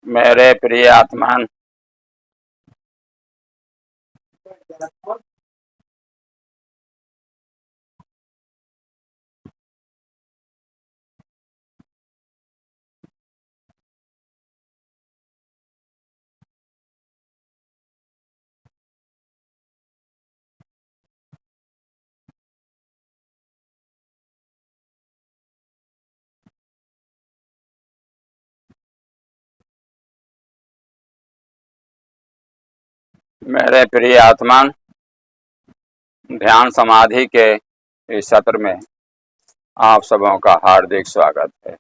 मेरे प्रिय आत्मान, मेरे प्रिय आत्मान, ध्यान समाधि के इस सत्र में आप सबों का हार्दिक स्वागत है।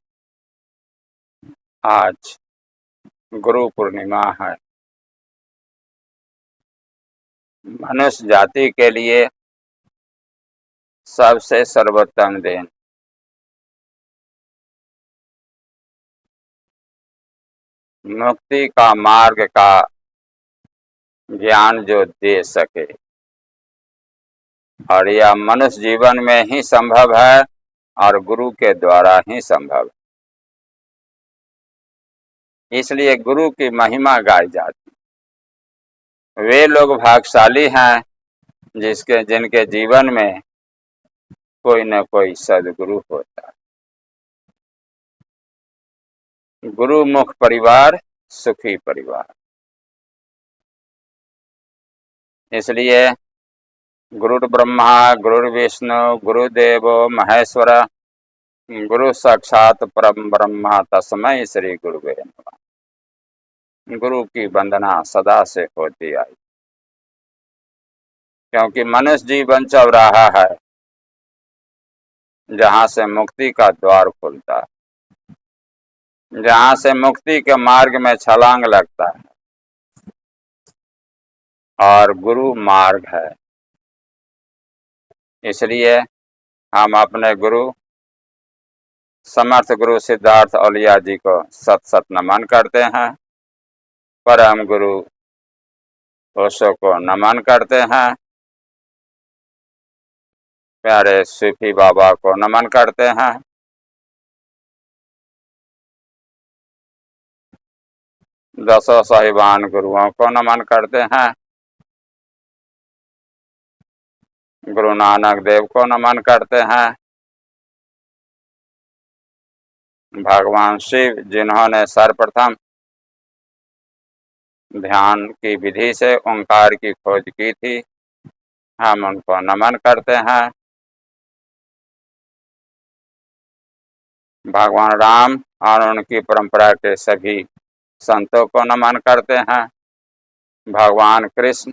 आज गुरु पूर्णिमा है। मनुष्य जाति के लिए सबसे सर्वोत्तम दिन। मुक्ति का मार्ग का ज्ञान जो दे सके, और यह मनुष्य जीवन में ही संभव है और गुरु के द्वारा ही संभव है। इसलिए गुरु की महिमा गाई जाती। वे लोग भाग्यशाली हैं जिनके जीवन में कोई न कोई सदगुरु होता है। गुरु मुख परिवार सुखी परिवार। इसलिए गुरु ब्रह्मा गुरु विष्णु गुरुदेव महेश्वर गुरु साक्षात परम ब्रह्मा तस्मै श्री गुरुवे नमः। गुरु की वंदना सदा से होती आई, क्योंकि मनुष्य जीवन चौराहा है जहां से मुक्ति का द्वार खुलता है, जहां से मुक्ति के मार्ग में छलांग लगता है, और गुरु मार्ग है। इसलिए हम अपने गुरु समर्थ गुरु सिद्धार्थ औलिया जी को सत सत नमन करते हैं। परम गुरु ओशो को नमन करते हैं। प्यारे सूफी बाबा को नमन करते हैं। दसों साहिबान गुरुओं को नमन करते हैं। गुरु नानक देव को नमन करते हैं। भगवान शिव जिन्होंने सर्वप्रथम ध्यान की विधि से ओंकार की खोज की थी, हम उनको नमन करते हैं। भगवान राम और उनकी परंपरा के सभी संतों को नमन करते हैं। भगवान कृष्ण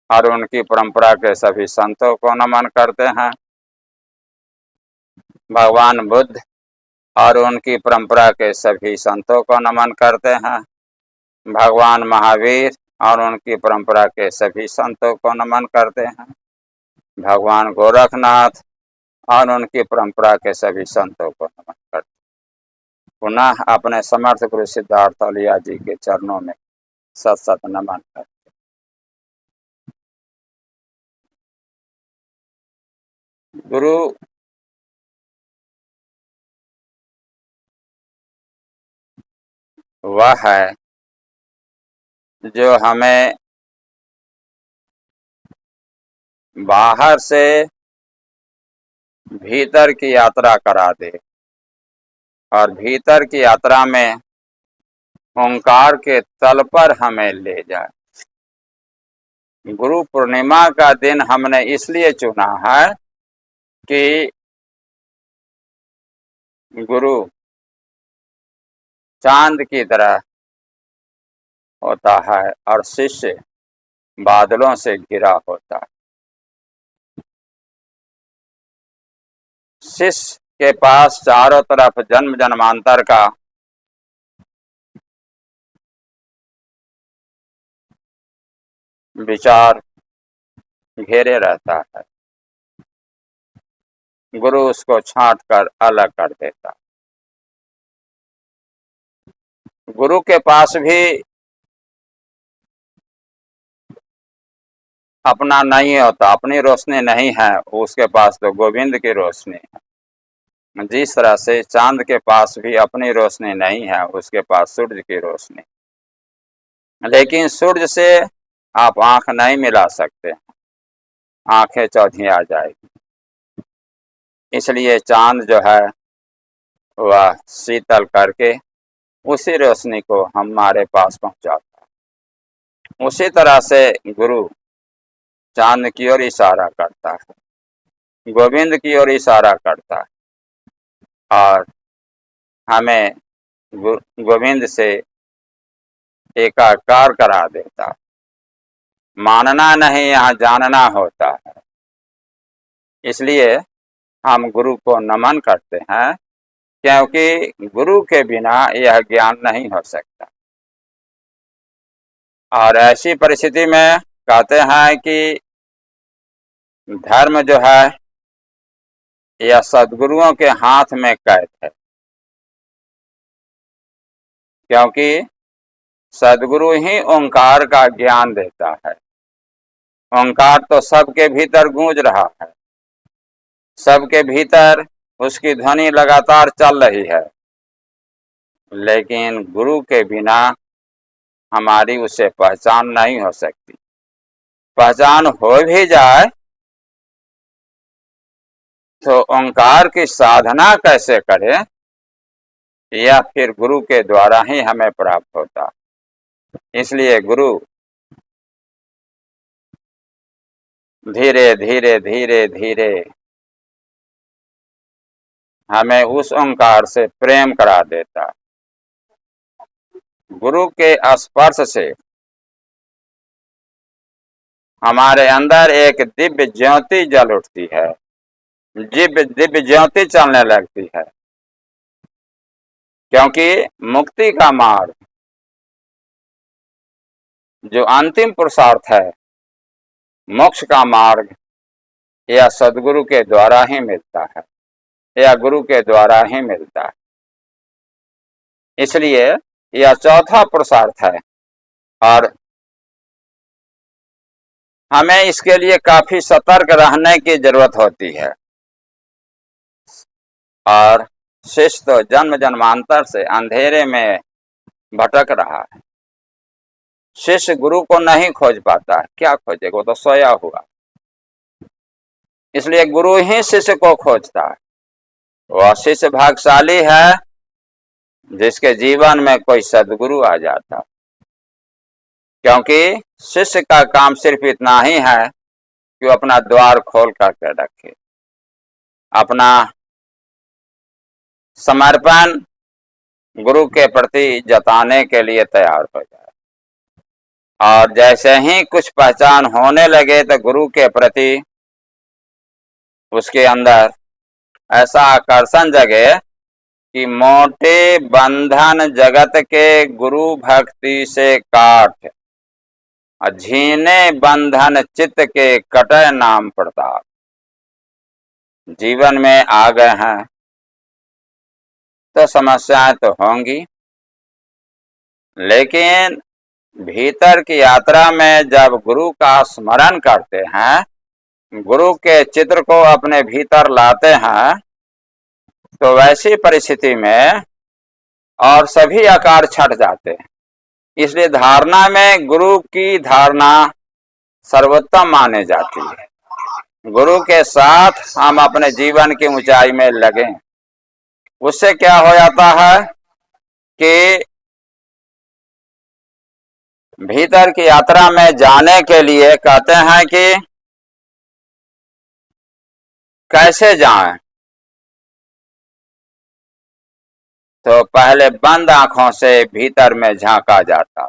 और उनकी परंपरा के सभी संतों को नमन करते हैं। भगवान बुद्ध और उनकी परंपरा के सभी संतों को नमन करते हैं। भगवान महावीर और उनकी परंपरा के सभी संतों को नमन करते हैं। भगवान गोरखनाथ और उनकी परंपरा के सभी संतों को नमन करते हैं। पुनः अपने समर्थ गुरु सिद्धार्थ औलिया जी के चरणों में सत सत नमन करते हैं। गुरु वह है जो हमें बाहर से भीतर की यात्रा करा दे, और भीतर की यात्रा में ओंकार के तल पर हमें ले जाए। गुरु पूर्णिमा का दिन हमने इसलिए चुना है कि गुरु चांद की तरह होता है और शिष्य बादलों से घिरा होता है। शिष्य के पास चारों तरफ जन्म जन्मांतर का विचार घेरे रहता है। गुरु उसको छांट कर अलग कर देता। गुरु के पास भी अपना नहीं होता, अपनी रोशनी नहीं है, उसके पास तो गोविंद की रोशनी है। जिस तरह से चांद के पास भी अपनी रोशनी नहीं है, उसके पास सूरज की रोशनी। लेकिन सूर्य से आप आंख नहीं मिला सकते, आंखें चौधी आ जाएगी। इसलिए चांद जो है वह शीतल करके उसी रोशनी को हमारे पास पहुंचाता है। उसी तरह से गुरु चांद की ओर इशारा करता है, गोविंद की ओर इशारा करता है और हमें गोविंद से एकाकार करा देता। मानना नहीं, यहाँ जानना होता है। इसलिए हम गुरु को नमन करते हैं, क्योंकि गुरु के बिना यह ज्ञान नहीं हो सकता। और ऐसी परिस्थिति में कहते हैं कि धर्म जो है यह सद्गुरुओं के हाथ में कैद है, क्योंकि सद्गुरु ही ओंकार का ज्ञान देता है। ओंकार तो सबके भीतर गूंज रहा है, सबके भीतर उसकी ध्वनि लगातार चल रही है, लेकिन गुरु के बिना हमारी उसे पहचान नहीं हो सकती। पहचान हो भी जाए तो ओंकार की साधना कैसे करें, यह फिर गुरु के द्वारा ही हमें प्राप्त होता। इसलिए गुरु धीरे धीरे धीरे धीरे हमें उस ओंकार से प्रेम करा देता। गुरु के स्पर्श से हमारे अंदर एक दिव्य ज्योति जल उठती है, दिव्य ज्योति चलने लगती है, क्योंकि मुक्ति का मार्ग जो अंतिम पुरुषार्थ है, मोक्ष का मार्ग, यह सदगुरु के द्वारा ही मिलता है, यह गुरु के द्वारा ही मिलता है। इसलिए यह चौथा पुरुषार्थ है और हमें इसके लिए काफी सतर्क रहने की जरूरत होती है। और शिष्य तो जन्म जन्मांतर से अंधेरे में भटक रहा है। शिष्य गुरु को नहीं खोज पाता है, क्या खोजेगा, वो तो सोया हुआ। इसलिए गुरु ही शिष्य को खोजता है। वह शिष्य भाग्यशाली है जिसके जीवन में कोई सदगुरु आ जाता, क्योंकि शिष्य का काम सिर्फ इतना ही है कि वो अपना द्वार खोल करके रखे, अपना समर्पण गुरु के प्रति जताने के लिए तैयार हो जाए। और जैसे ही कुछ पहचान होने लगे तो गुरु के प्रति उसके अंदर ऐसा आकर्षण जगे कि मोटे बंधन जगत के गुरु भक्ति से काट, झीने बंधन चित्त के कटे नाम प्रताप। जीवन में आ गए हैं तो समस्याएं तो होंगी, लेकिन भीतर की यात्रा में जब गुरु का स्मरण करते हैं, गुरु के चित्र को अपने भीतर लाते हैं, तो वैसी परिस्थिति में और सभी आकार छट जाते हैं। इसलिए धारणा में गुरु की धारणा सर्वोत्तम माने जाती है। गुरु के साथ हम अपने जीवन की ऊंचाई में लगें। उससे क्या हो जाता है कि भीतर की यात्रा में जाने के लिए कहते हैं कि कैसे जाएं, तो पहले बंद आंखों से भीतर में झांका जाता।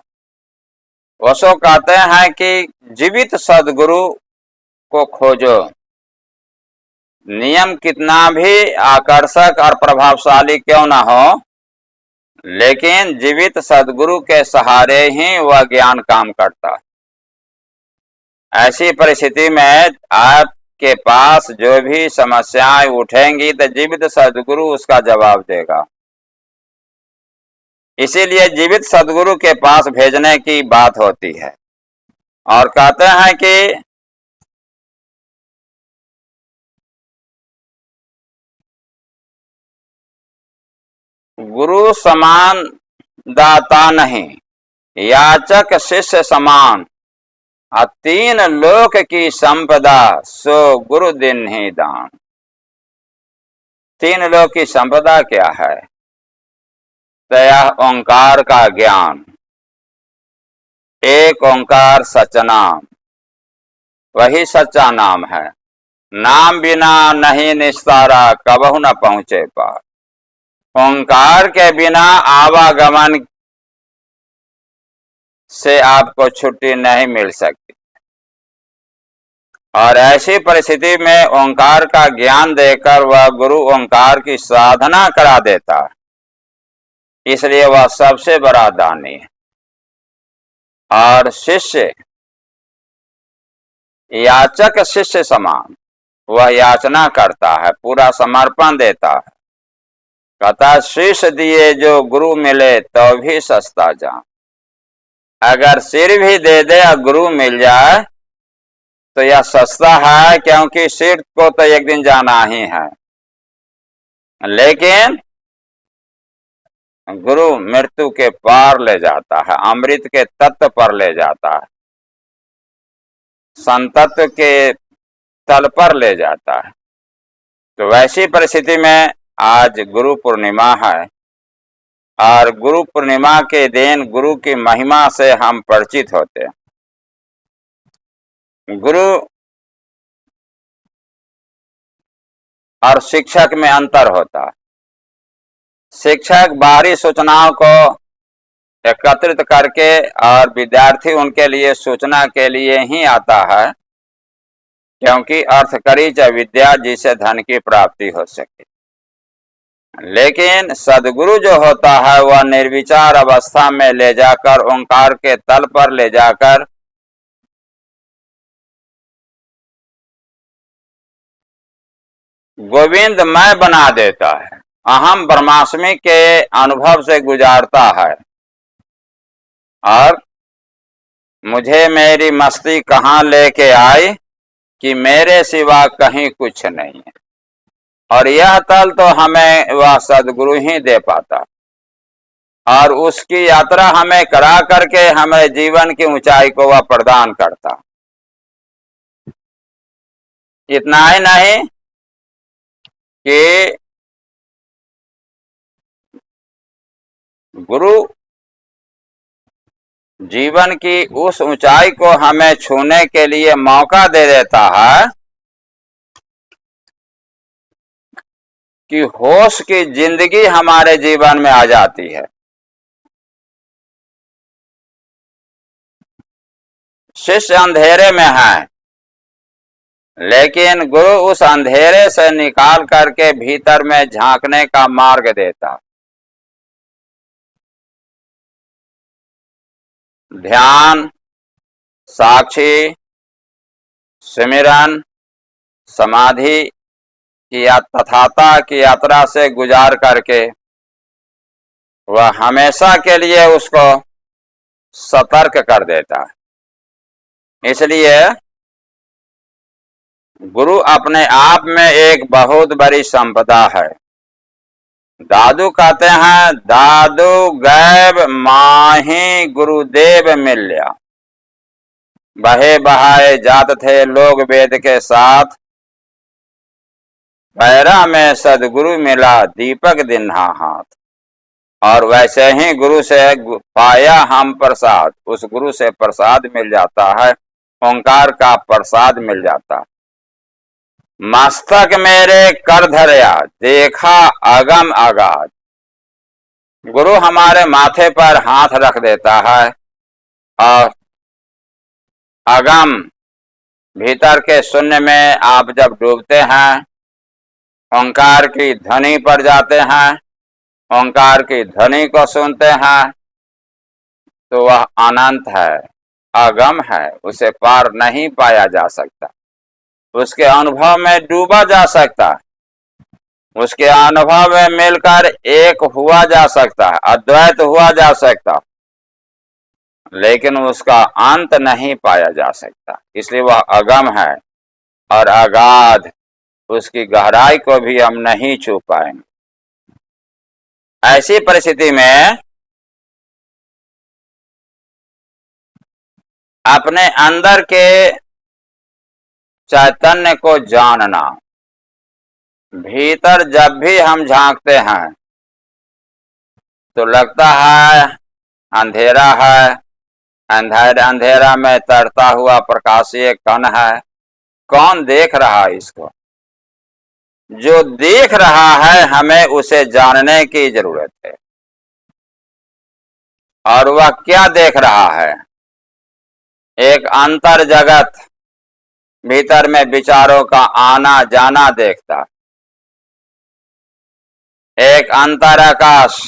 वो सो कहते हैं कि जीवित सदगुरु को खोजो। नियम कितना भी आकर्षक और प्रभावशाली क्यों ना हो, लेकिन जीवित सदगुरु के सहारे ही वह ज्ञान काम करता है। ऐसी परिस्थिति में आपके पास जो भी समस्याएं उठेंगी तो जीवित सदगुरु उसका जवाब देगा। इसीलिए जीवित सदगुरु के पास भेजने की बात होती है। और कहते हैं कि गुरु समान दाता नहीं, याचक शिष्य समान, 3 लोक की संपदा, सो गुरु दिन ही दान। 3 लोक की संपदा क्या है? तो यह ओंकार का ज्ञान, एक ओंकार सचनाम, वही सच्चा नाम है। नाम बिना नहीं निस्तारा, कबहु न पहुंचे पार। ओंकार के बिना आवागमन से आपको छुट्टी नहीं मिल सकती, और ऐसी परिस्थिति में ओंकार का ज्ञान देकर वह गुरु ओंकार की साधना करा देता है, इसलिए वह सबसे बड़ा दानी है। और शिष्य, याचक शिष्य समान, वह याचना करता है, पूरा समर्पण देता है। कहता शीश दिए जो गुरु मिले तो भी सस्ता जान। अगर सिर भी दे दे और गुरु मिल जाए तो यह सस्ता है, क्योंकि सिर को तो एक दिन जाना ही है, लेकिन गुरु मृत्यु के पार ले जाता है, अमृत के तत्व पर ले जाता है, संतत्व के तल पर ले जाता है। तो वैसी परिस्थिति में आज गुरु पूर्णिमा है, और गुरु पूर्णिमा के दिन गुरु की महिमा से हम परिचित होते हैं। गुरु और शिक्षक में अंतर होता है। शिक्षक बाहरी सूचनाओं को एकत्रित करके, और विद्यार्थी उनके लिए सूचना के लिए ही आता है, क्योंकि अर्थ करी च विद्या, जिससे धन की प्राप्ति हो सके। लेकिन सदगुरु जो होता है वह निर्विचार अवस्था में ले जाकर, ओंकार के तल पर ले जाकर गोविंद मैं बना देता है, अहम ब्रह्मास्मि के अनुभव से गुजारता है, और मुझे मेरी मस्ती कहाँ लेके आई कि मेरे सिवा कहीं कुछ नहीं है। और यह तल तो हमें वह सदगुरु ही दे पाता, और उसकी यात्रा हमें करा करके हमें जीवन की ऊंचाई को वह प्रदान करता। इतना ही नहीं कि गुरु जीवन की उस ऊंचाई को हमें छूने के लिए मौका दे देता है कि होश की जिंदगी हमारे जीवन में आ जाती है। शिष्य अंधेरे में है, लेकिन गुरु उस अंधेरे से निकाल करके भीतर में झांकने का मार्ग देता। ध्यान, साक्षी, सिमरन, समाधि की तथाता की यात्रा से गुजार करके वह हमेशा के लिए उसको सतर्क कर देता है। इसलिए गुरु अपने आप में एक बहुत बड़ी संपदा है। दादू कहते हैं, दादू गैब माही गुरुदेव मिल्या, बहे बहाए जात थे लोग वेद के साथ, पैरा में सदगुरु मिला दीपक दिन्हा हाथ। और वैसे ही गुरु से पाया हम प्रसाद, उस गुरु से प्रसाद मिल जाता है, ओंकार का प्रसाद मिल जाता है। मस्तक मेरे कर धरया, देखा अगम आगाज। गुरु हमारे माथे पर हाथ रख देता है, और अगम भीतर के शून्य में आप जब डूबते हैं, ओंकार की ध्वनि पर जाते हैं, ओंकार की ध्वनि को सुनते हैं, तो वह अनंत है, अगम है, उसे पार नहीं पाया जा सकता। उसके अनुभव में डूबा जा सकता है, उसके अनुभव में मिलकर एक हुआ जा सकता है, अद्वैत हुआ जा सकता, लेकिन उसका अंत नहीं पाया जा सकता। इसलिए वह अगम है, और अगाध, उसकी गहराई को भी हम नहीं छू पाएंगे। ऐसी परिस्थिति में अपने अंदर के चैतन्य को जानना। भीतर जब भी हम झांकते हैं तो लगता है अंधेरा है, अंधेरा में तैरता हुआ प्रकाशीय कण है। कौन देख रहा है इसको? जो देख रहा है हमें उसे जानने की जरूरत है। और वह क्या देख रहा है? एक अंतर जगत, भीतर में विचारों का आना जाना देखता। एक अंतर आकाश,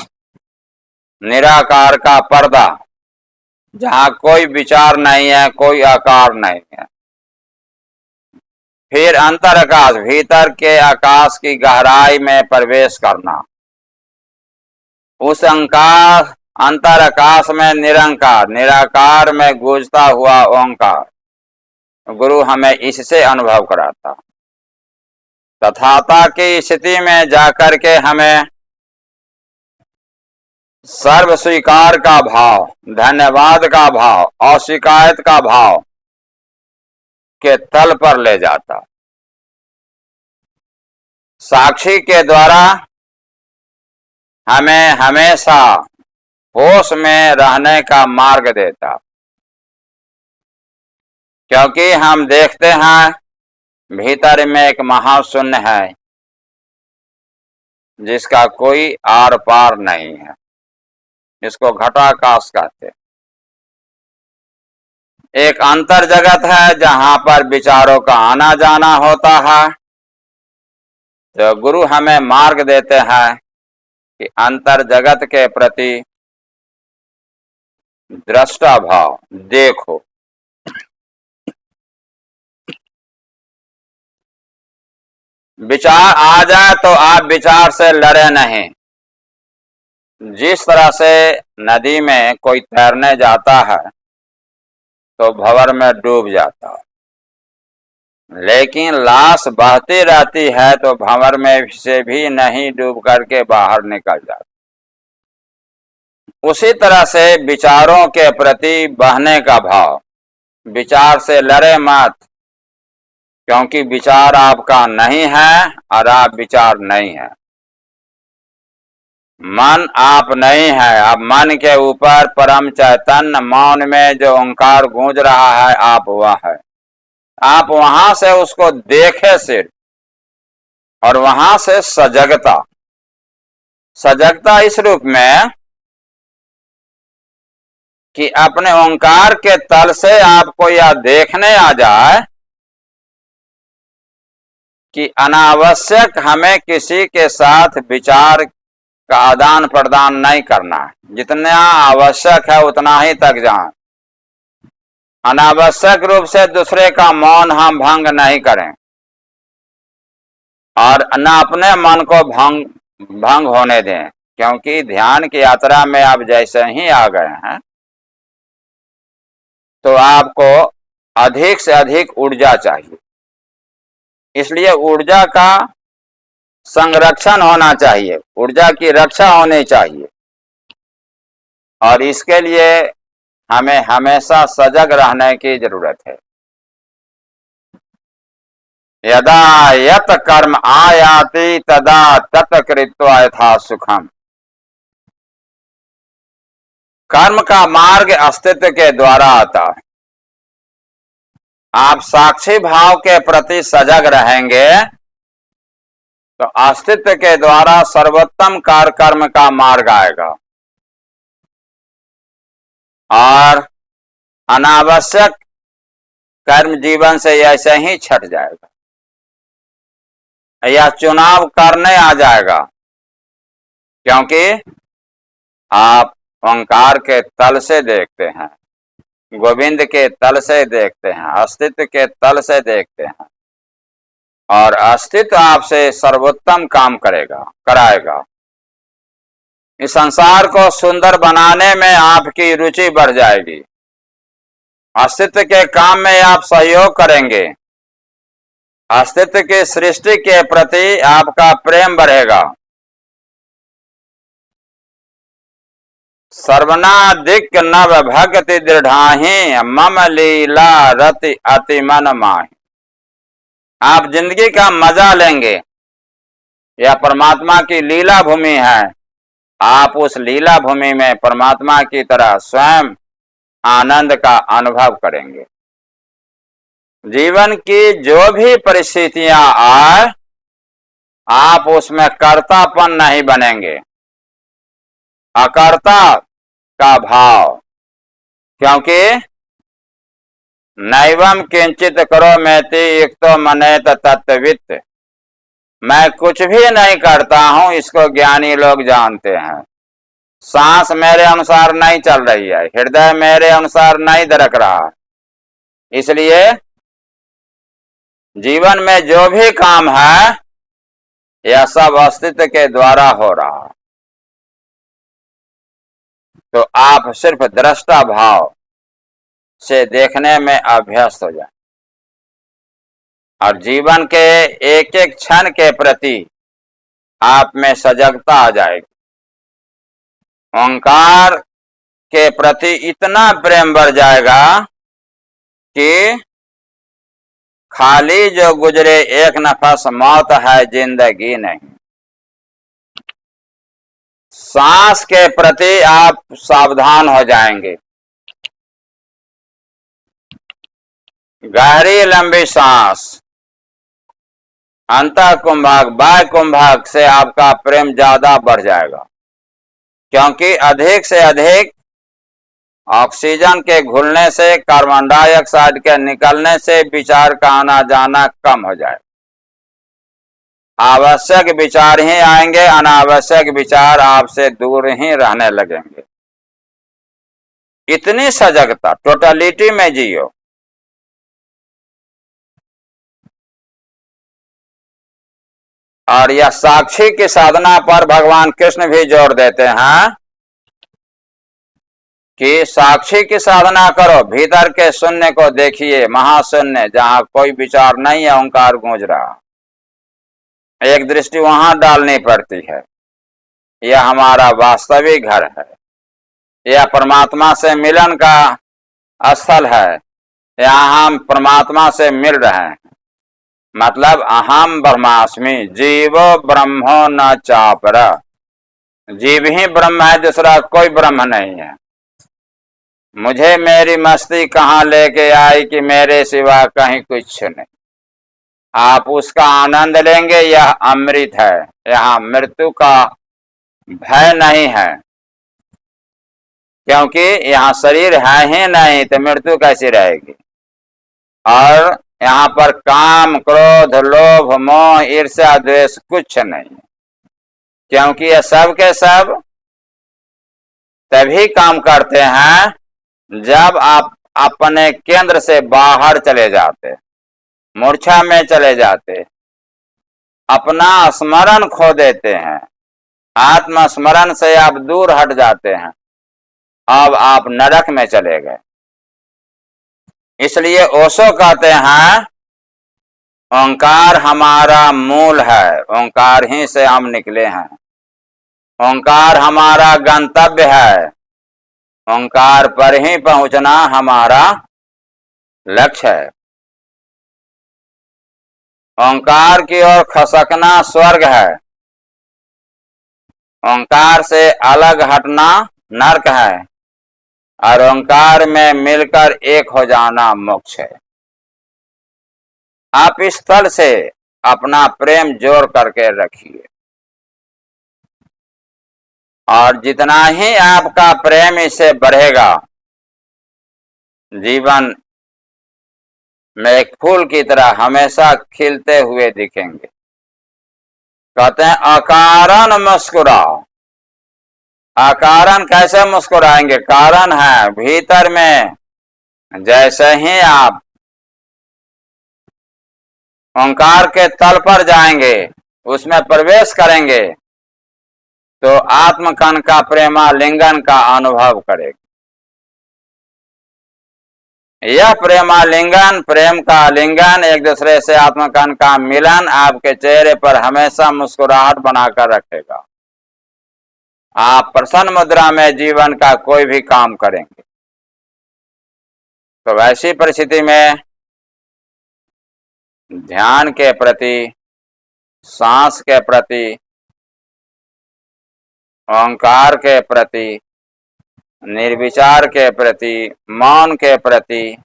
निराकार का पर्दा, जहां कोई विचार नहीं है, कोई आकार नहीं है। फिर अंतर आकाश, भीतर के आकाश की गहराई में प्रवेश करना। उस अंतर आकाश में निरंकार, निराकार में गूंजता हुआ ओंकार। गुरु हमें इससे अनुभव कराता। तथाता की स्थिति में जाकर के हमें सर्व स्वीकार का भाव, धन्यवाद का भाव, अशिकायत का भाव के तल पर ले जाता। साक्षी के द्वारा हमें हमेशा होश में रहने का मार्ग देता। क्योंकि हम देखते हैं भीतर में एक महाशून्य है जिसका कोई आर पार नहीं है। इसको घटाकाश कहते। एक अंतर जगत है जहां पर विचारों का आना जाना होता है। तो गुरु हमें मार्ग देते हैं कि अंतर जगत के प्रति दृष्टा भाव देखो। विचार आ जाए तो आप विचार से लड़े नहीं। जिस तरह से नदी में कोई तैरने जाता है तो भंवर में डूब जाता, लेकिन लाश बहती रहती है तो भंवर में से भी नहीं डूब करके बाहर निकल जाता। उसी तरह से विचारों के प्रति बहने का भाव, विचार से लड़े मत, क्योंकि विचार आपका नहीं है और आप विचार नहीं है। मन आप नहीं है। अब मन के ऊपर परम चैतन्य मौन में जो ओंकार गूंज रहा है, आप वह है। आप वहां से उसको देखे सिर्फ, और वहां से सजगता, सजगता इस रूप में कि अपने ओंकार के तल से आपको यह देखने आ जाए कि अनावश्यक हमें किसी के साथ विचार का आदान प्रदान नहीं करना है। जितना आवश्यक है उतना ही तक जाएं। अनावश्यक रूप से दूसरे का मौन हम भंग नहीं करें और न अपने मन को भंग होने दें, क्योंकि ध्यान की यात्रा में आप जैसे ही आ गए हैं तो आपको अधिक से अधिक ऊर्जा चाहिए। इसलिए ऊर्जा का संरक्षण होना चाहिए, ऊर्जा की रक्षा होनी चाहिए, और इसके लिए हमें हमेशा सजग रहने की जरूरत है। यदा यत कर्म आयाति तदा तत कृत्वा यथा सुखम। कर्म का मार्ग अस्तित्व के द्वारा आता है। आप साक्षी भाव के प्रति सजग रहेंगे तो अस्तित्व के द्वारा सर्वोत्तम कार्य कर्म का मार्ग आएगा और अनावश्यक कर्म जीवन से ऐसे ही छट जाएगा। यह चुनाव करने आ जाएगा, क्योंकि आप ओंकार के तल से देखते हैं, गोविंद के तल से देखते हैं, अस्तित्व के तल से देखते हैं, और अस्तित्व आपसे सर्वोत्तम काम कराएगा। इस संसार को सुंदर बनाने में आपकी रुचि बढ़ जाएगी। अस्तित्व के काम में आप सहयोग करेंगे। अस्तित्व की सृष्टि के प्रति आपका प्रेम बढ़ेगा। सर्वनाधिक नव भक्ति दृढ़ाही मम लीला रति अति मन माही। आप जिंदगी का मजा लेंगे। यह परमात्मा की लीला भूमि है। आप उस लीला भूमि में परमात्मा की तरह स्वयं आनंद का अनुभव करेंगे। जीवन की जो भी परिस्थितियां आए, आप उसमें कर्तापन नहीं बनेंगे, अकर्ता का भाव, क्योंकि नैवम किंचित करो मैति युक्तो मनेत तत्वित्। मैं कुछ भी नहीं करता हूं, इसको ज्ञानी लोग जानते हैं। सांस मेरे अनुसार नहीं चल रही है, हृदय मेरे अनुसार नहीं धड़क रहा, इसलिए जीवन में जो भी काम है यह सब अस्तित्व के द्वारा हो रहा। तो आप सिर्फ दृष्टा भाव से देखने में अभ्यस्त हो जाए और जीवन के एक एक क्षण के प्रति आप में सजगता आ जाएगी। ओंकार के प्रति इतना प्रेम बढ़ जाएगा कि खाली जो गुजरे एक नफस मौत है, जिंदगी नहीं। सांस के प्रति आप सावधान हो जाएंगे। गहरी लंबी सांस, अंतः कुंभक बाह्य कुंभक से आपका प्रेम ज्यादा बढ़ जाएगा, क्योंकि अधिक से अधिक ऑक्सीजन के घुलने से, कार्बन डाइऑक्साइड के निकलने से विचार का आना जाना कम हो जाए। आवश्यक विचार ही आएंगे, अनावश्यक विचार आपसे दूर ही रहने लगेंगे। इतनी सजगता, टोटलिटी में जियो। और यह साक्षी की साधना पर भगवान कृष्ण भी जोर देते हैं कि साक्षी की साधना करो, भीतर के शून्य को देखिए, महाशून्य, जहां कोई विचार नहीं है, ओंकार गूंज रहा। एक दृष्टि वहां डालनी पड़ती है। यह हमारा वास्तविक घर है, यह परमात्मा से मिलन का स्थल है। यहाँ हम परमात्मा से मिल रहे हैं। मतलब अहम ब्रह्मास्मि जीवो ब्रह्मो न चापर। जीव ही ब्रह्म है, दूसरा कोई ब्रह्म नहीं है। मुझे मेरी मस्ती कहाँ लेके आई कि मेरे सिवा कहीं कुछ नहीं। आप उसका आनंद लेंगे, यह अमृत है। यहाँ मृत्यु का भय नहीं है, क्योंकि यहाँ शरीर है ही नहीं, तो मृत्यु कैसी रहेगी। और यहाँ पर काम, क्रोध, लोभ, मोह, ईर्ष्या, द्वेष कुछ नहीं, क्योंकि ये सब के सब तभी काम करते हैं जब आप अपने केंद्र से बाहर चले जाते, मूर्छा में चले जाते, अपना स्मरण खो देते हैं, आत्मस्मरण से आप दूर हट जाते हैं, अब आप नरक में चले गए। इसलिए ओशो कहते हैं ओंकार हमारा मूल है, ओंकार ही से हम निकले हैं। ओंकार हमारा गंतव्य है, ओंकार पर ही पहुंचना हमारा लक्ष्य है। ओंकार की ओर खसकना स्वर्ग है, ओंकार से अलग हटना नरक है, और ओंकार में मिलकर एक हो जाना मोक्ष है। आप इस स्थल से अपना प्रेम जोड़ करके रखिए, और जितना ही आपका प्रेम इससे बढ़ेगा, जीवन में एक फूल की तरह हमेशा खिलते हुए दिखेंगे। कहते हैं अकारण मुस्कुराओ। अकारण कैसे मुस्कुराएंगे? कारण है, भीतर में जैसे ही आप ओंकार के तल पर जाएंगे, उसमें प्रवेश करेंगे, तो आत्मकण का प्रेमालिंगन का अनुभव करेंगे। यह प्रेमालिंगन, प्रेम का आलिंगन, एक दूसरे से आत्मकण का मिलन आपके चेहरे पर हमेशा मुस्कुराहट बनाकर रखेगा। आप प्रसन्न मुद्रा में जीवन का कोई भी काम करेंगे। तो वैसी परिस्थिति में ध्यान के प्रति, सांस के प्रति, ओंकार के प्रति, निर्विचार के प्रति, मौन के प्रति,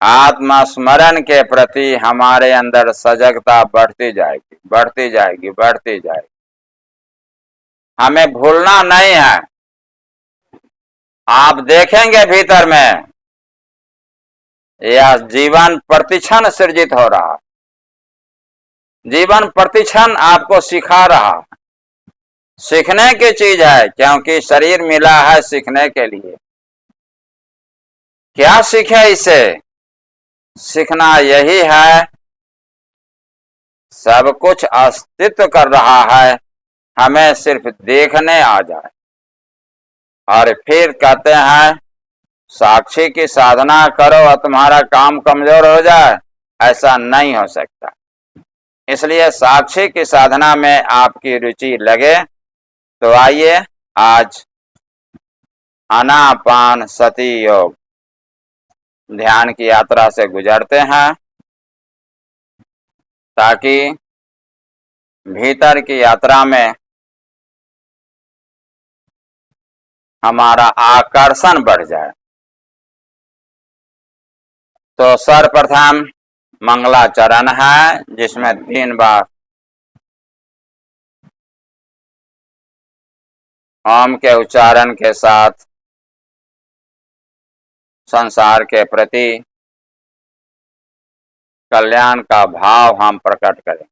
आत्मस्मरण के प्रति हमारे अंदर सजगता बढ़ती जाएगी, बढ़ती जाएगी, बढ़ती जाएगी। हमें भूलना नहीं है। आप देखेंगे भीतर में यह जीवन प्रतिक्षण सृजित हो रहा, जीवन प्रतिक्षण आपको सिखा रहा। सीखने की चीज है, क्योंकि शरीर मिला है सीखने के लिए। क्या सीखे इसे? सीखना यही है, सब कुछ अस्तित्व कर रहा है, हमें सिर्फ देखने आ जाए। और फिर कहते हैं साक्षी की साधना करो और तुम्हारा काम कमजोर हो जाए, ऐसा नहीं हो सकता। इसलिए साक्षी की साधना में आपकी रुचि लगे। तो आइए आज आनापान सती योग ध्यान की यात्रा से गुजरते हैं, ताकि भीतर की यात्रा में हमारा आकर्षण बढ़ जाए। तो सर्वप्रथम मंगलाचरण है, जिसमें 3 बार ओम के उच्चारण के साथ संसार के प्रति कल्याण का भाव हम प्रकट करें।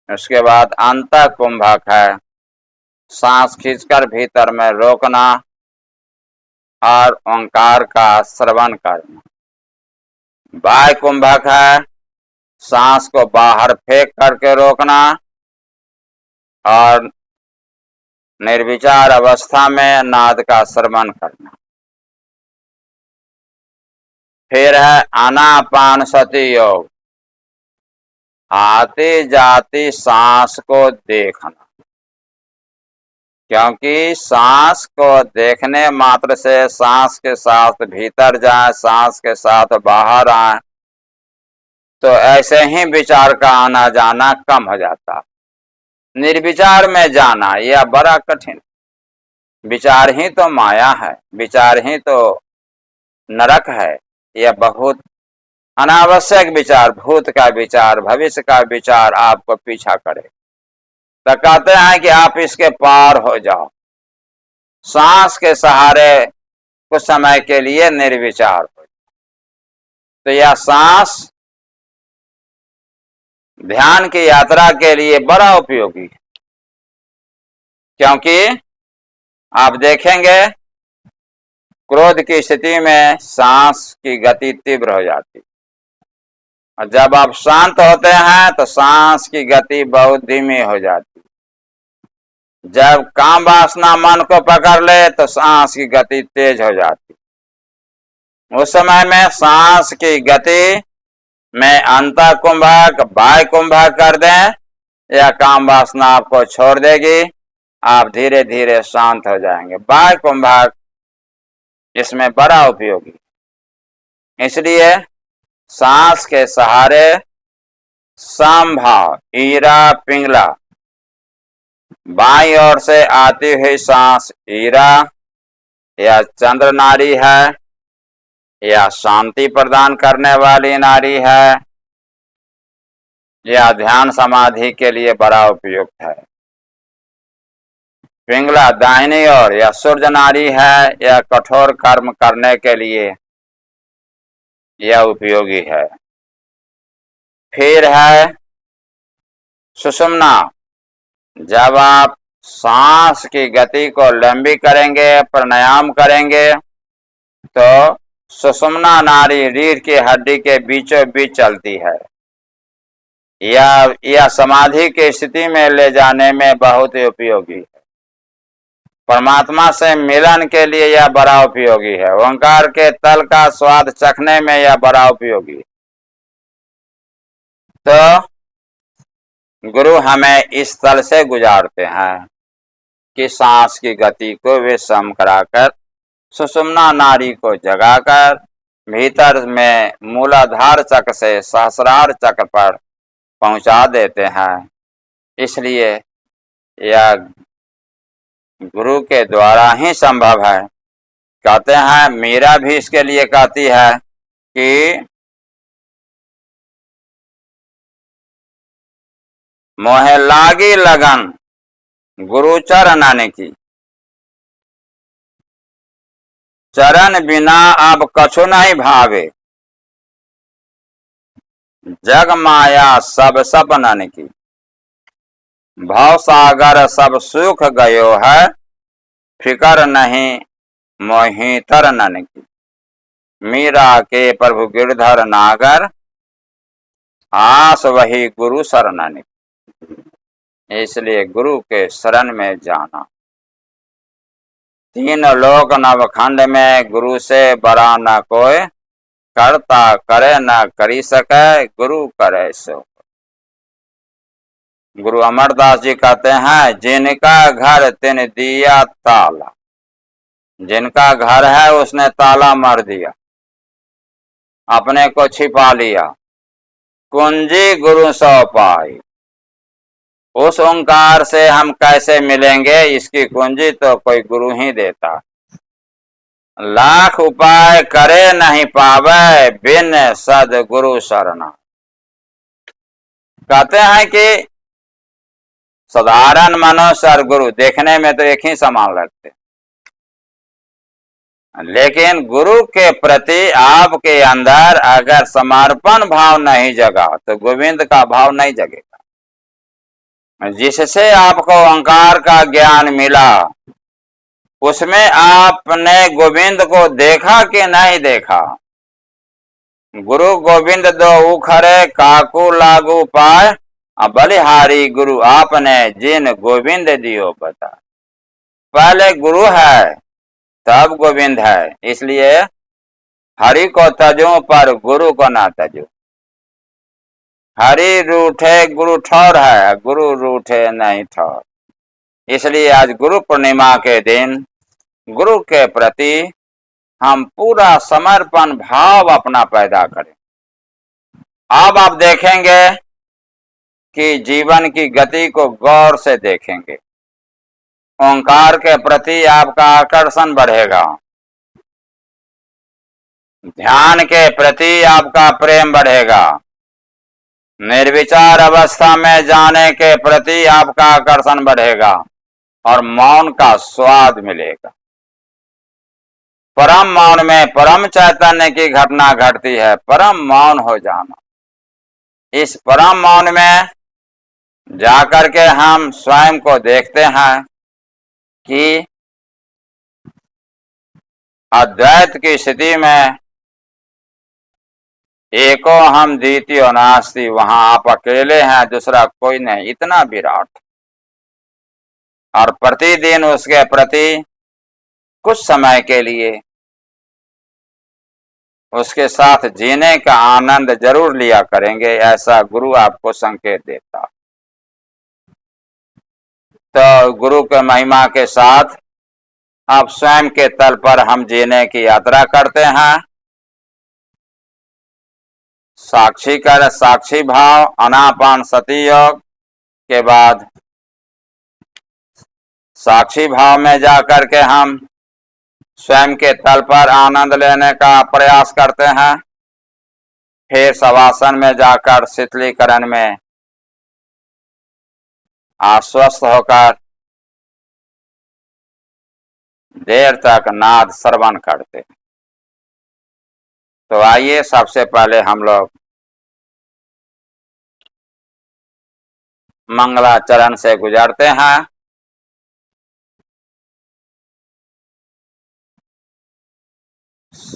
उसके बाद अंतः कुंभक है, सांस खींचकर भीतर में रोकना और ओंकार का श्रवण करना। बाह्य कुंभक है, सांस को बाहर फेंक करके रोकना और निर्विचार अवस्था में नाद का श्रवण करना। फिर है आनापान सती योग, आती जाती सांस को देखना, क्योंकि सांस को देखने मात्र से सांस के साथ भीतर जाए, सांस के साथ बाहर आए, तो ऐसे ही विचार का आना जाना कम हो जाता। निर्विचार में जाना यह बड़ा कठिन। विचार ही तो माया है, विचार ही तो नरक है। यह बहुत अनावश्यक विचार, भूत का विचार, भविष्य का विचार आपको पीछा करे। तो कहते हैं कि आप इसके पार हो जाओ, सांस के सहारे कुछ समय के लिए निर्विचार हो। तो यह सांस ध्यान की यात्रा के लिए बड़ा उपयोगी है, क्योंकि आप देखेंगे क्रोध की स्थिति में सांस की गति तीव्र हो जाती, और जब आप शांत होते हैं तो सांस की गति बहुत धीमी हो जाती। जब काम वासना मन को पकड़ ले तो सांस की गति तेज हो जाती। उस समय में सांस की गति में अंतः कुंभक, बाह्य कुंभक कर दें, यह काम वासना आपको छोड़ देगी, आप धीरे धीरे शांत हो जाएंगे। बाह्य कुंभक इसमें बड़ा उपयोगी, इसलिए सांस के सहारे समभाव ईरा पिंगला, बाईं ओर से आती हुई सांस ईरा या चंद्र नाड़ी है, या शांति प्रदान करने वाली नाड़ी है, या ध्यान समाधि के लिए बड़ा उपयुक्त है। पिंगला दाहिनी ओर या सूर्य नाड़ी है, या कठोर कर्म करने के लिए यह उपयोगी है। फिर है सुषुम्ना, जब आप सांस की गति को लंबी करेंगे, प्राणायाम करेंगे, तो सुषुम्ना नाड़ी रीढ़ की हड्डी के बीचों बीच चलती है। यह समाधि की स्थिति में ले जाने में बहुत ही उपयोगी है। परमात्मा से मिलन के लिए यह बड़ा उपयोगी है। ओंकार के तल का स्वाद चखने में यह बड़ा उपयोगी है। तो गुरु हमें इस तल से गुजारते हैं कि सांस की गति को वे सम कराकर सुषुम्ना नाड़ी को जगाकर भीतर में मूलाधार चक्र से सहस्रार चक्र पर पहुंचा देते हैं। इसलिए यह गुरु के द्वारा ही संभव है। कहते हैं, मीरा भी इसके लिए कहती है कि मोहे लागी लगन गुरु चरणन की, चरण बिना अब कछु नहीं भावे, जग माया सब सपनन की, भव सागर सब सुख गयो है, फिकर नहीं मोहि तरनन की। मीरा के प्रभु गिरधर नागर, आस वही गुरु शरणन की। इसलिए गुरु के शरण में जाना। तीन लोक नवखंड में गुरु से बड़ा न कोई, करता करे न करी सके, गुरु करे सो। गुरु अमरदास जी कहते हैं, जिनका घर तिन दिया ताला, जिनका घर है उसने ताला मार दिया, अपने को छिपा लिया। कुंजी गुरु सो पाई, उस ओंकार से हम कैसे मिलेंगे, इसकी कुंजी तो कोई गुरु ही देता। लाख उपाय करे नहीं पावे, बिन सदगुरु शरणा। कहते हैं कि साधारण मनुष्य और गुरु देखने में तो एक ही समान लगते, लेकिन गुरु के प्रति आपके अंदर अगर समर्पण भाव नहीं जगा तो गोविंद का भाव नहीं जगेगा। जिससे आपको ओंकार का ज्ञान मिला, उसमें आपने गोविंद को देखा कि नहीं देखा। गुरु गोविंद दो उखरे, काकू लागू पाए, बलिहारी गुरु आपने जिन गोविंद दियो बता। पहले गुरु है तब गोविंद है, इसलिए हरि को तजो पर गुरु को ना तजो। हरि रूठे गुरु ठौर है, गुरु रूठे नहीं ठौर। इसलिए आज गुरु पूर्णिमा के दिन गुरु के प्रति हम पूरा समर्पण भाव अपना पैदा करें। अब आप देखेंगे कि जीवन की गति को गौर से देखेंगे, ओंकार के प्रति आपका आकर्षण बढ़ेगा, ध्यान के प्रति आपका प्रेम बढ़ेगा, निर्विचार अवस्था में जाने के प्रति आपका आकर्षण बढ़ेगा और मौन का स्वाद मिलेगा। परम मौन में परम चैतन्य की घटना घटती है, परम मौन हो जाना। इस परम मौन में जाकर के हम स्वयं को देखते हैं कि अद्वैत की स्थिति में एको हम द्वितीय नास्ति, वहां आप अकेले हैं, दूसरा कोई नहीं, इतना विराट। और प्रतिदिन उसके प्रति कुछ समय के लिए उसके साथ जीने का आनंद जरूर लिया करेंगे, ऐसा गुरु आपको संकेत देता। तो गुरु के महिमा के साथ आप स्वयं के तल पर हम जीने की यात्रा करते हैं। साक्षी भाव, आनापान सती योग के बाद साक्षी भाव में जाकर के हम स्वयं के तल पर आनंद लेने का प्रयास करते हैं। फिर शवासन में जाकर शीतलीकरण में आश्वस्त होकर देर तक नाद श्रवण करते हैं। तो आइए सबसे पहले हम लोग मंगलाचरण से गुजरते हैं।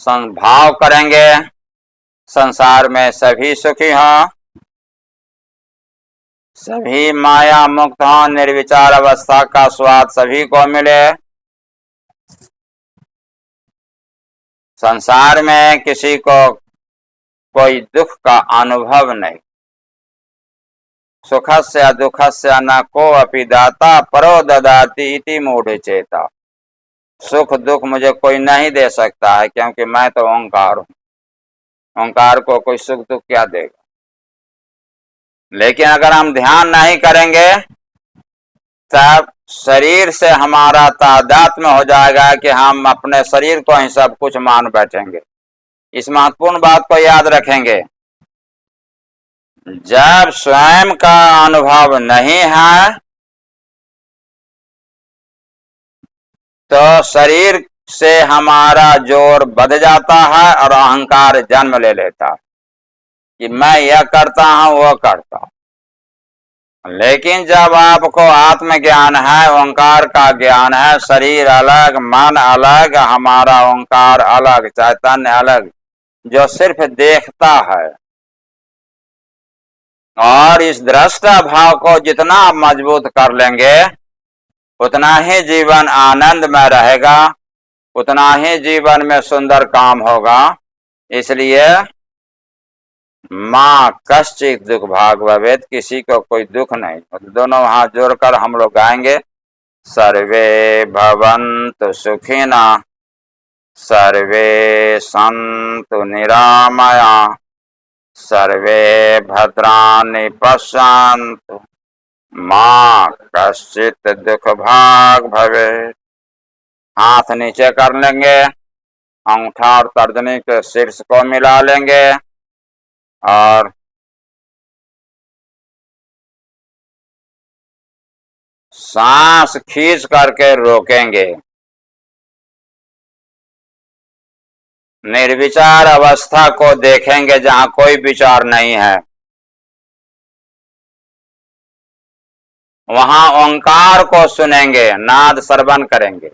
भाव करेंगे संसार में सभी सुखी हों, सभी माया मुक्त हों, निर्विचार अवस्था का स्वाद सभी को मिले, संसार में किसी को कोई दुख का अनुभव नहीं, सुखस्य दुखस्य न को अपि दाता परो ददाति इति मूढ़ चेता। सुख दुख मुझे कोई नहीं दे सकता है, क्योंकि मैं तो ओंकार हूं। ओंकार को कोई सुख दुख क्या देगा। लेकिन अगर हम ध्यान नहीं करेंगे तब शरीर से हमारा तादात्म्य हो जाएगा कि हम अपने शरीर को ही सब कुछ मान बैठेंगे। इस महत्वपूर्ण बात को याद रखेंगे। जब स्वयं का अनुभव नहीं है तो शरीर से हमारा जोर बढ़ जाता है और अहंकार जन्म ले लेता है कि मैं यह करता हूं वो करता हूं। लेकिन जब आपको आत्मज्ञान है, ओंकार का ज्ञान है, शरीर अलग मन अलग हमारा ओंकार अलग चैतन्य अलग, जो सिर्फ देखता है, और इस दृष्टा भाव को जितना आप मजबूत कर लेंगे उतना ही जीवन आनंद में रहेगा, उतना ही जीवन में सुंदर काम होगा। इसलिए माँ कश्चित दुख भाग भवेत, किसी को कोई दुख नहीं। दोनों हाथ जोड़कर हम लोग गाएंगे, सर्वे भवन्तु सुखिना सर्वे सन्तु निरामया सर्वे भद्राणि पश्यन्तु माँ कश्चित दुख भाग भवे। हाथ नीचे कर लेंगे, अंगूठा और तर्जनी के शीर्ष को मिला लेंगे और सांस खींच करके रोकेंगे। निर्विचार अवस्था को देखेंगे जहां कोई विचार नहीं है। वहां ओंकार को सुनेंगे, नाद श्रवण करेंगे।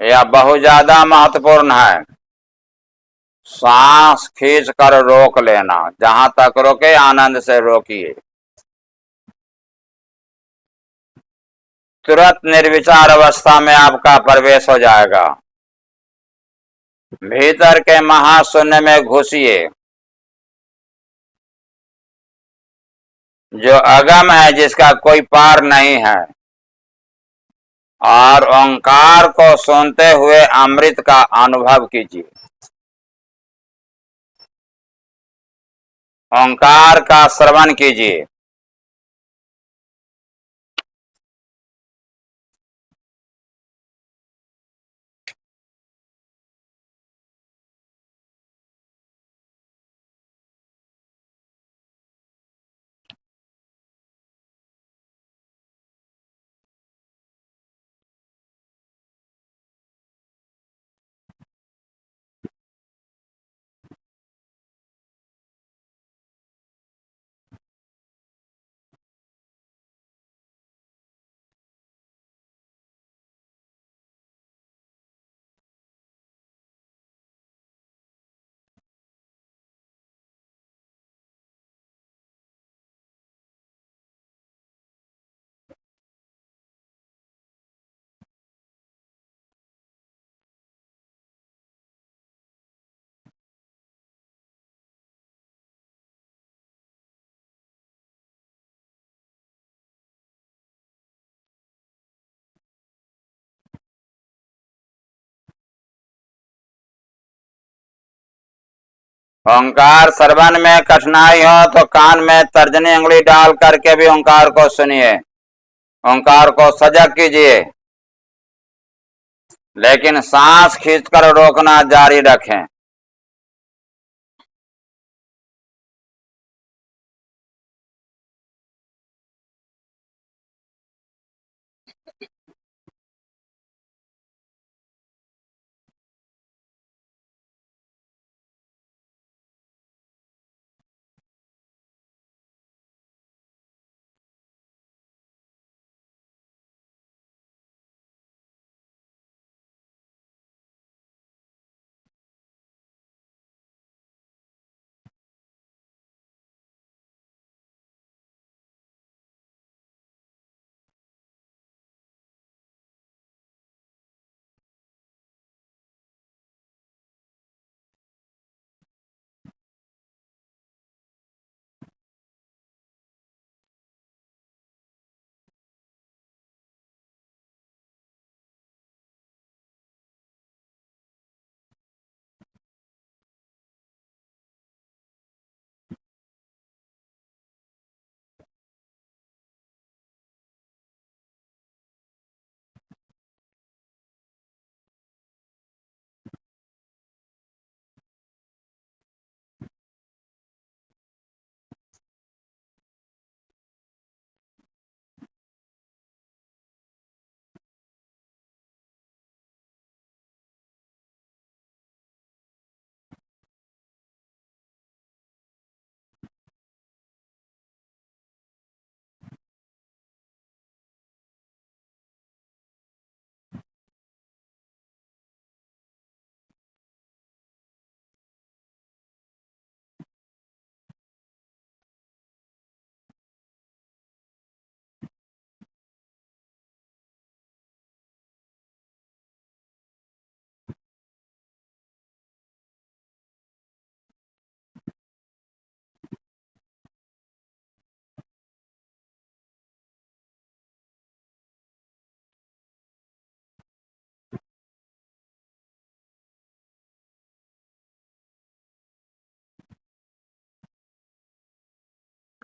यह बहुत ज्यादा महत्वपूर्ण है। सांस खींच कर रोक लेना, जहां तक रोके आनंद से रोकिए। तुरंत निर्विचार अवस्था में आपका प्रवेश हो जाएगा। भीतर के महाशून्य में घुसिए, जो अगम है, जिसका कोई पार नहीं है, और ओंकार को सुनते हुए अमृत का अनुभव कीजिए। ओंकार का श्रवण कीजिए। ओंकार श्रवण में कठिनाई हो तो कान में तर्जनी उंगली डाल करके भी ओंकार को सुनिए, ओंकार को सजग कीजिए। लेकिन सांस खींचकर रोकना जारी रखें।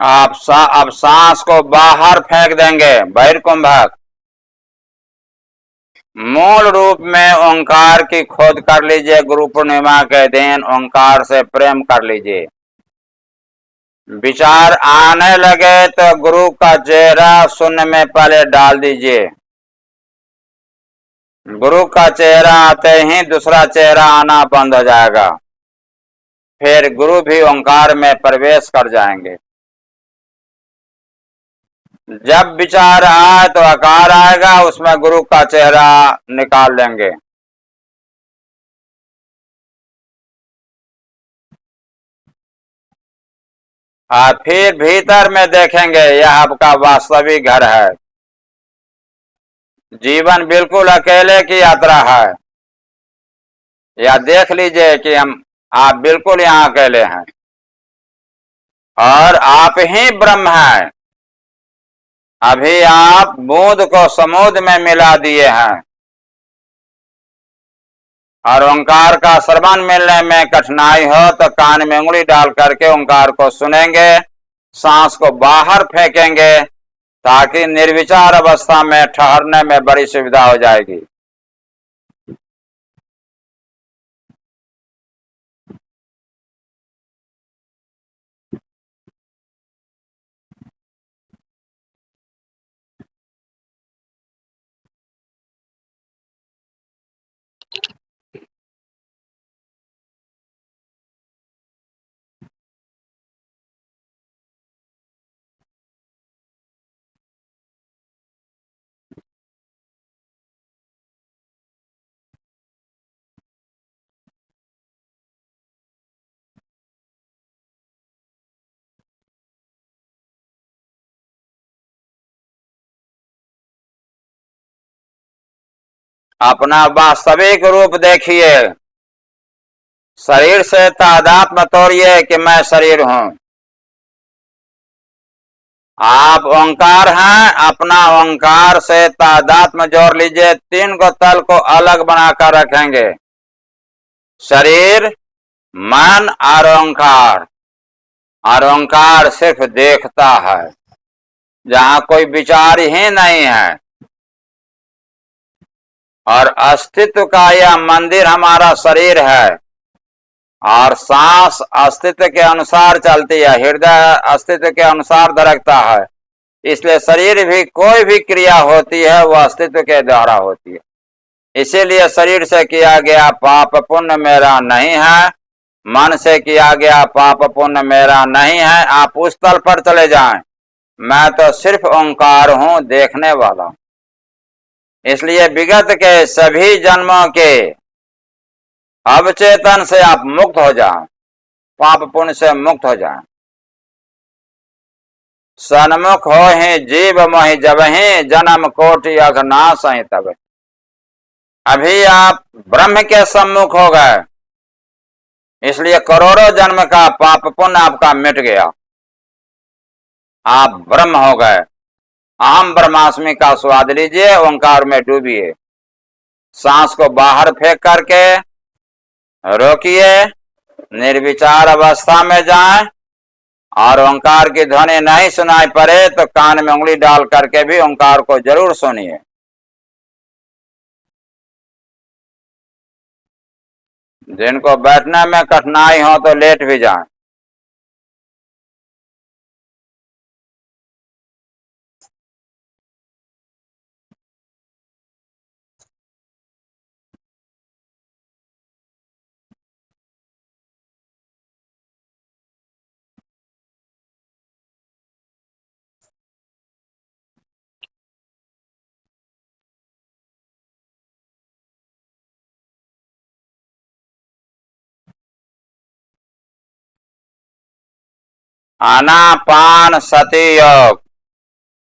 अब सांस को बाहर फेंक देंगे, बहिर्कुंभक। मूल रूप में ओंकार की खोज कर लीजिए, गुरु पूर्णिमा के दिन ओंकार से प्रेम कर लीजिए। विचार आने लगे तो गुरु का चेहरा शून्य में पहले डाल दीजिए। गुरु का चेहरा आते ही दूसरा चेहरा आना बंद हो जाएगा, फिर गुरु भी ओंकार में प्रवेश कर जाएंगे। जब विचार आए तो आकार आएगा, उसमें गुरु का चेहरा निकाल लेंगे। फिर भीतर में देखेंगे, यह आपका वास्तविक घर है। जीवन बिल्कुल अकेले की यात्रा है। या देख लीजिए कि आप बिल्कुल यहाँ अकेले हैं और आप ही ब्रह्म हैं। अभी आप बूंद को समुद्र में मिला दिए हैं और ओंकार का श्रवण मिलने में कठिनाई हो तो कान में उंगली डाल करके ओंकार को सुनेंगे, सांस को बाहर फेंकेंगे ताकि निर्विचार अवस्था में ठहरने में बड़ी सुविधा हो जाएगी। अपना वास्तविक रूप देखिए, शरीर से तादात्म्य तोड़िए कि मैं शरीर हूं। आप ओंकार हैं, अपना ओंकार से तादात्म्य जोड़ लीजिए। तीन को तल को अलग बनाकर रखेंगे, शरीर, मन और ओंकार। और ओंकार सिर्फ देखता है, जहां कोई विचार ही नहीं है। और अस्तित्व का यह मंदिर हमारा शरीर है और सांस अस्तित्व के अनुसार चलती है, हृदय अस्तित्व के अनुसार धड़कता है। इसलिए शरीर भी कोई भी क्रिया होती है वह अस्तित्व के द्वारा होती है। इसीलिए शरीर से किया गया पाप पुण्य मेरा नहीं है, मन से किया गया पाप पुण्य मेरा नहीं है। आप उस तल पर चले जाएं, मैं तो सिर्फ ओंकार हूं, देखने वाला। इसलिए विगत के सभी जन्मों के अवचेतन से आप मुक्त हो जाएं, पाप पुण्य से मुक्त हो जाएं। सन्मुख हो ही जीव मोहि जब ही, जन्म कोटि अघनाश ही तब। अभी आप ब्रह्म के सम्मुख हो गए, इसलिए करोड़ों जन्म का पाप पुण्य आपका मिट गया, आप ब्रह्म हो गए। अहम ब्रह्मास्मि का स्वाद लीजिए, ओंकार में डूबिए, सांस को बाहर फेंक करके रोकिए, निर्विचार अवस्था में जाएं। और ओंकार की ध्वनि नहीं सुनाई पड़े तो कान में उंगली डाल करके भी ओंकार को जरूर सुनिए। जिनको बैठने में कठिनाई हो तो लेट भी जाएं। आनापान सती योग,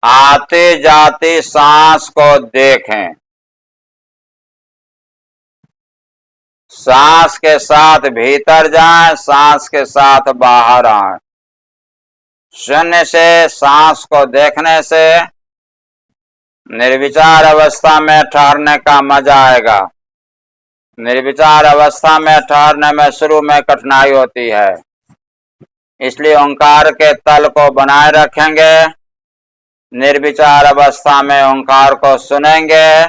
आते जाते सांस को देखें, सांस के साथ भीतर जाएं, सांस के साथ बाहर आएं। शून्य से सांस को देखने से निर्विचार अवस्था में ठहरने का मजा आएगा। निर्विचार अवस्था में ठहरने में शुरू में कठिनाई होती है, इसलिए ओंकार के तल को बनाए रखेंगे, निर्विचार अवस्था में ओंकार को सुनेंगे,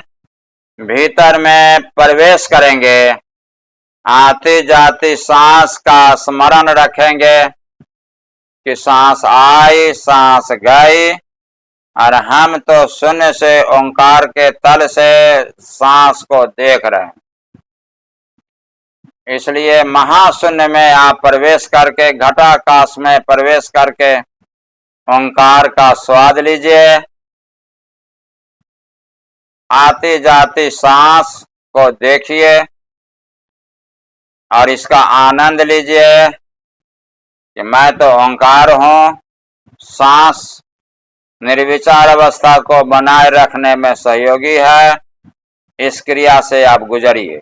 भीतर में प्रवेश करेंगे, आती जाती सांस का स्मरण रखेंगे कि सांस आई सांस गई, और हम तो शून्य से ओंकार के तल से सांस को देख रहे हैं। इसलिए महाशून्य में आप प्रवेश करके, घटाकाश में प्रवेश करके ओंकार का स्वाद लीजिए, आती जाती सांस को देखिए और इसका आनंद लीजिए कि मैं तो ओंकार हूं। सांस निर्विचार अवस्था को बनाए रखने में सहयोगी है। इस क्रिया से आप गुजरिए।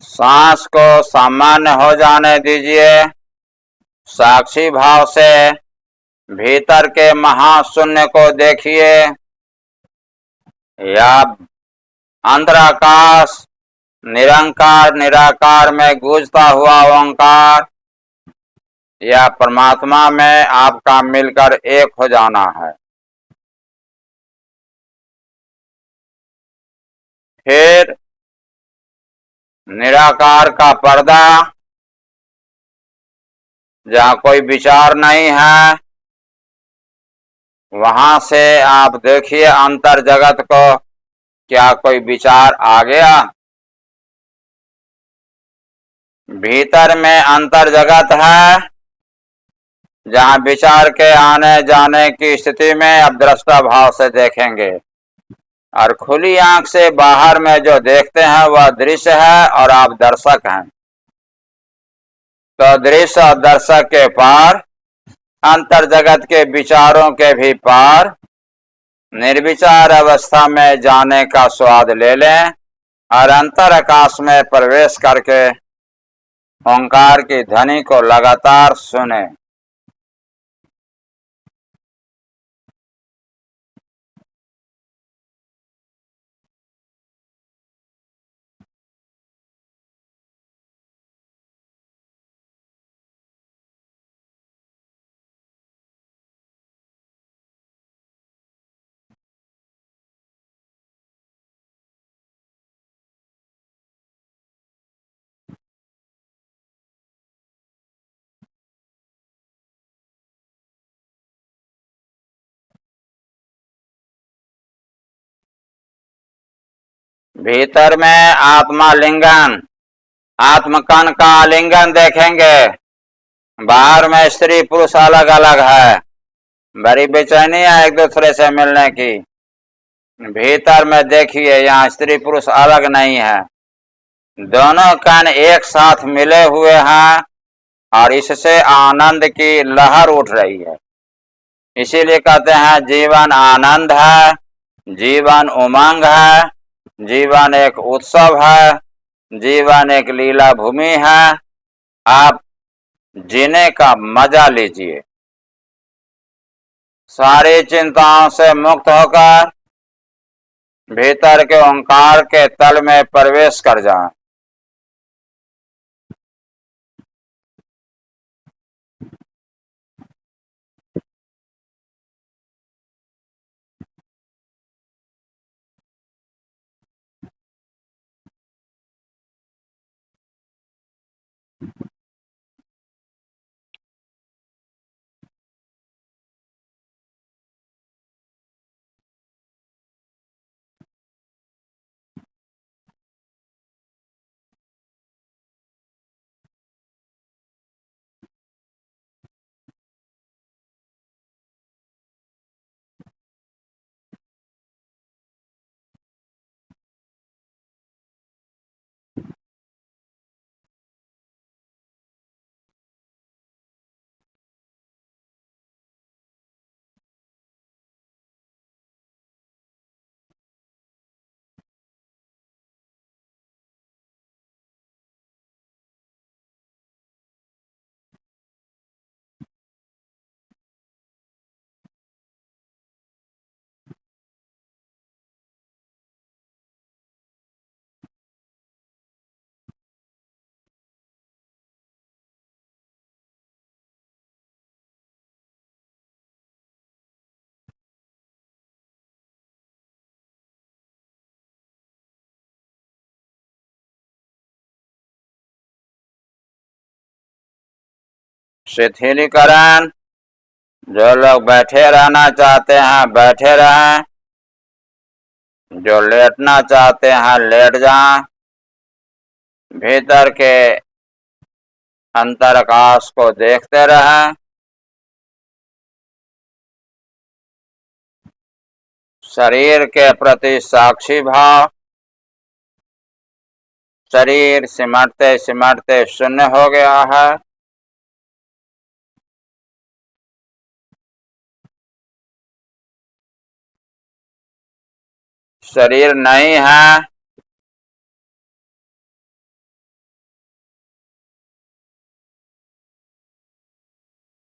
सांस को सामान्य हो जाने दीजिए। साक्षी भाव से भीतर के महाशून्य को देखिए, या अंतराकाश निरंकार निराकार में गूंजता हुआ ओंकार, या परमात्मा में आपका मिलकर एक हो जाना है। फिर निराकार का पर्दा, जहां कोई विचार नहीं है, वहां से आप देखिए अंतर जगत को। क्या कोई विचार आ गया? भीतर में अंतर जगत है, जहां विचार के आने जाने की स्थिति में आप दृष्टा भाव से देखेंगे, और खुली आंख से बाहर में जो देखते हैं वह दृश्य है और आप दर्शक हैं। तो दृश्य और दर्शक के पार, अंतर जगत के विचारों के भी पार, निर्विचार अवस्था में जाने का स्वाद ले लें और अंतर आकाश में प्रवेश करके ओंकार की ध्वनि को लगातार सुने। भीतर में आत्मा लिंगन, आत्मकन का आलिंगन देखेंगे। बाहर में स्त्री पुरुष अलग अलग है, बड़ी बेचैनी है एक दूसरे से मिलने की। भीतर में देखिए, यहाँ स्त्री पुरुष अलग नहीं है, दोनों कण एक साथ मिले हुए हैं और इससे आनंद की लहर उठ रही है। इसीलिए कहते हैं जीवन आनंद है, जीवन उमंग है, जीवन एक उत्सव है, जीवन एक लीला भूमि है। आप जीने का मजा लीजिए, सारी चिंताओं से मुक्त होकर भीतर के ओंकार के तल में प्रवेश कर जाएं। शिथिलीकरण, जो लोग बैठे रहना चाहते हैं बैठे रहें, जो लेटना चाहते हैं लेट जाएं। भीतर के अंतराकाश को देखते रहें। शरीर के प्रति साक्षी भाव, शरीर सिमटते सिमटते शून्य हो गया है। शरीर नहीं है,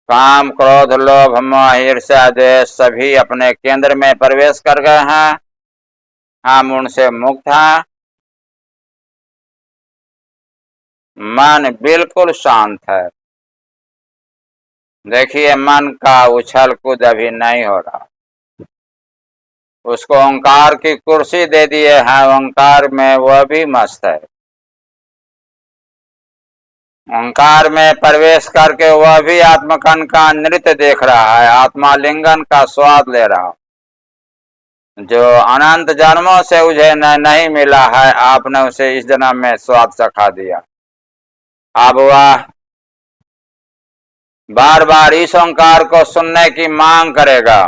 काम क्रोध लोभ मोह ईर्ष्या द्वेष सभी अपने केंद्र में प्रवेश कर गए हैं, हम उनसे मुक्त हैं। मन बिल्कुल शांत है। देखिए, मन का उछल कूद अभी नहीं हो रहा, उसको ओंकार की कुर्सी दे दिए हैं, ओंकार में वह भी मस्त है। ओंकार में प्रवेश करके वह भी आत्मकन का नृत्य देख रहा है, आत्मालिंगन का स्वाद ले रहा, जो अनंत जन्मों से उसे नहीं मिला है, आपने उसे इस जन्म में स्वाद चखा दिया। अब वह बार बार इस ओंकार को सुनने की मांग करेगा,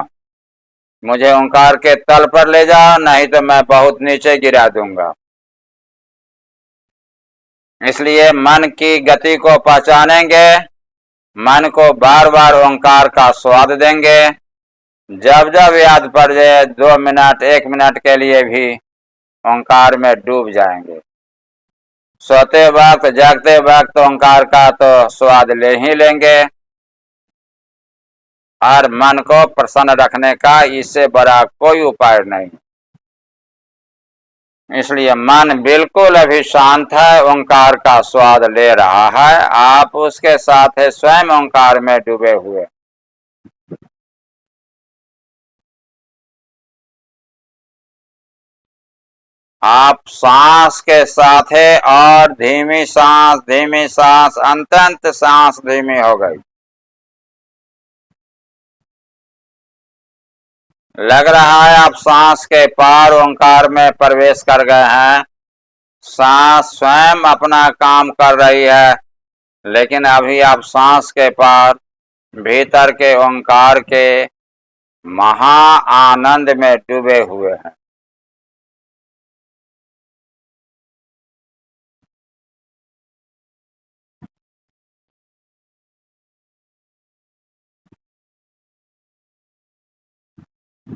मुझे ओंकार के तल पर ले जाओ, नहीं तो मैं बहुत नीचे गिरा दूंगा। इसलिए मन की गति को पहचानेंगे, मन को बार बार ओंकार का स्वाद देंगे। जब जब याद पड़ जाए 2 मिनट 1 मिनट के लिए भी ओंकार में डूब जाएंगे। सोते वक्त जागते वक्त ओंकार का तो स्वाद ले ही लेंगे। और मन को प्रसन्न रखने का इससे बड़ा कोई उपाय नहीं। इसलिए मन बिल्कुल अभी शांत है, ओंकार का स्वाद ले रहा है, आप उसके साथ है स्वयं ओंकार में डूबे हुए। आप सांस के साथ है और धीमी सांस अंत सांस धीमी हो गई। लग रहा है आप सांस के पार ओंकार में प्रवेश कर गए हैं। सांस स्वयं अपना काम कर रही है, लेकिन अभी आप सांस के पार भीतर के ओंकार के महा आनंद में डूबे हुए हैं।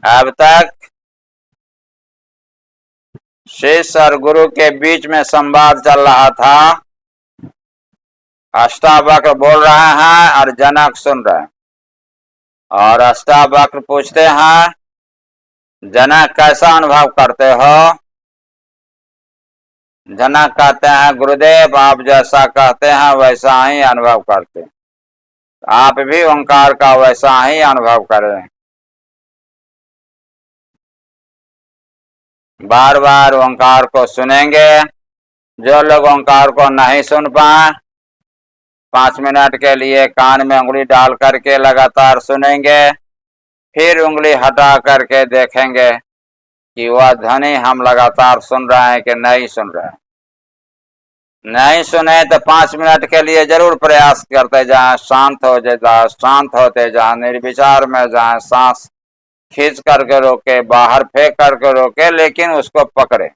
अब तक शिष्य और गुरु के बीच में संवाद चल रहा था। अष्टावक्र बोल रहे हैं और जनक सुन रहे हैं। और अष्टावक्र पूछते हैं, जनक कैसा अनुभव करते हो? जनक कहते हैं, गुरुदेव आप जैसा कहते हैं वैसा ही अनुभव करते हैं। आप भी ओंकार का वैसा ही अनुभव करें। बार बार ओंकार को सुनेंगे। जो लोग ओंकार को नहीं सुन पाए, 5 मिनट के लिए कान में उंगली डाल करके लगातार सुनेंगे, फिर उंगली हटा करके देखेंगे कि वह ध्वनि हम लगातार सुन रहे हैं कि नहीं सुन रहे हैं। नहीं सुने तो 5 मिनट के लिए जरूर प्रयास करते जाएं, शांत हो जाए, शांत होते जाएं, निर्विचार में जाएं, सांस खींच करके रोके, बाहर फेंक करके रोके, लेकिन उसको पकड़े।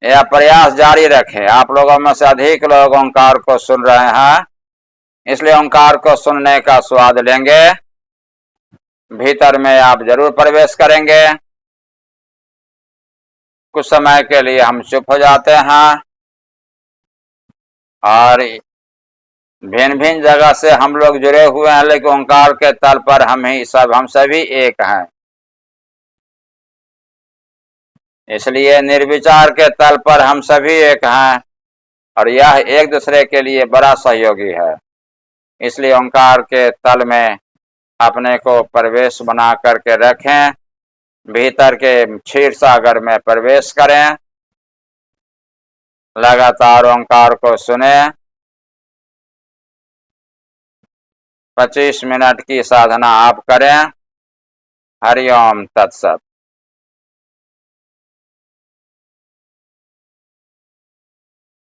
यह प्रयास जारी रखें। आप लोगों में से अधिक लोग ओंकार को सुन रहे हैं, इसलिए ओंकार को सुनने का स्वाद लेंगे। भीतर में आप जरूर प्रवेश करेंगे। कुछ समय के लिए हम चुप हो जाते हैं और भिन्न भिन्न जगह से हम लोग जुड़े हुए हैं, लेकिन ओंकार के तल पर हम सभी एक हैं। इसलिए निर्विचार के तल पर हम सभी एक हैं और यह एक दूसरे के लिए बड़ा सहयोगी है। इसलिए ओंकार के तल में अपने को प्रवेश बना करके रखें। भीतर के क्षीर सागर में प्रवेश करें। लगातार ओंकार को सुने। 25 मिनट की साधना आप करें। हरि ओम तत्सत।